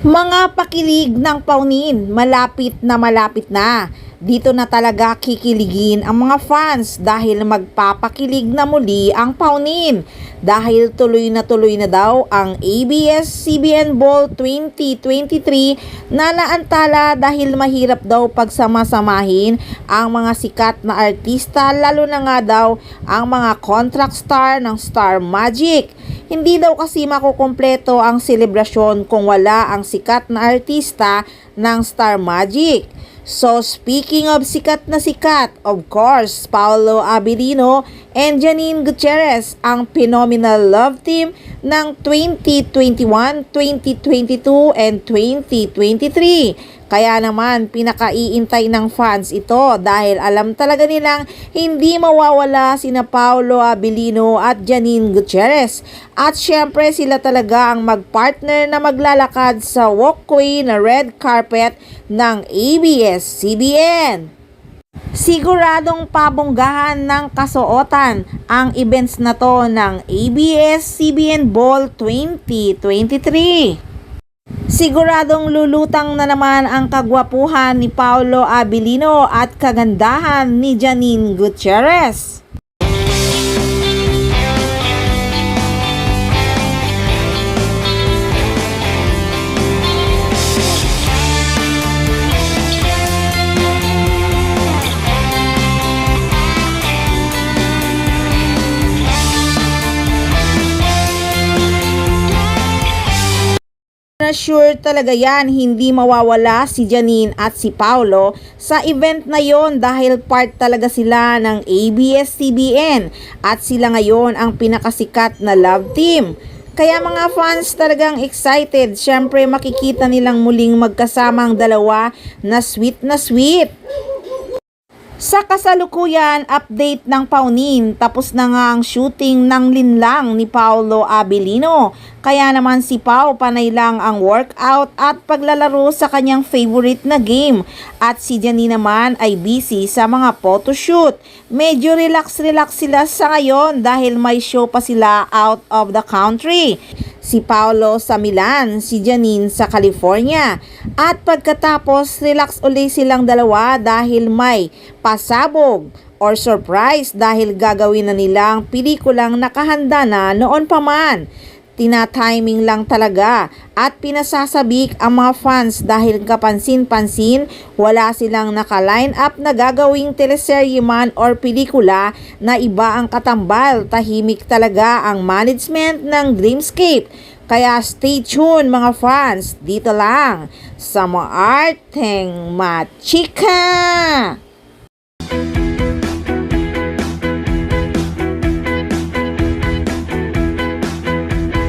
Mga pakilig ng Paunin, malapit na. Dito na talaga kikiligin ang mga fans dahil magpapakilig na muli ang Paunin. Dahil tuloy na daw ang ABS-CBN Ball 2023 na naantala dahil mahirap daw pagsama-samahin ang mga sikat na artista, lalo na nga daw ang mga contract star ng Star Magic. Hindi daw kasi makukumpleto ang selebrasyon kung wala ang sikat na artista ng Star Magic. So speaking of sikat na sikat, of course, Paolo Abilino and Janine Gutierrez ang phenomenal love team ng 2021, 2022, and 2023. Kaya naman pinakaiintay ng fans ito dahil alam talaga nilang hindi mawawala sina Paolo Abilino at Janine Gutierrez. At syempre sila talaga ang magpartner na maglalakad sa walkway na red carpet ng ABS-CBN. Siguradong pabonggahan ng kasuotan ang events na to ng ABS-CBN Ball 2023. Siguradong lulutang na naman ang kagwapuhan ni Paolo Abilino at kagandahan ni Janine Gutierrez. Sure talaga yan, hindi mawawala si Janine at si Paolo sa event na yon dahil part talaga sila ng ABS-CBN at sila ngayon ang pinakasikat na love team. Kaya mga fans talagang excited, syempre makikita nilang muling magkasamang dalawa na sweet na sweet. Sa kasalukuyan, update ng Paunin, tapos na nga ang shooting ng linlang ni Paolo Abilino. Kaya naman si Pau panay lang ang workout at paglalaro sa kanyang favorite na game. At si Janine naman ay busy sa mga photoshoot. Medyo relax sila sa ngayon dahil may show pa sila out of the country. Si Paolo sa Milan, si Janine sa California. At pagkatapos, relax uli silang dalawa dahil may pasabog or surprise dahil gagawin na nilang pelikulang nakahanda na noon pa man. Tina-timing lang talaga at pinasasabik ang mga fans dahil kapansin-pansin wala silang naka-line up na gagawing teleserye man or pelikula na iba ang katambal. Tahimik talaga ang management ng Dreamscape. Kaya stay tuned mga fans, dito lang sa Maarteng Machika!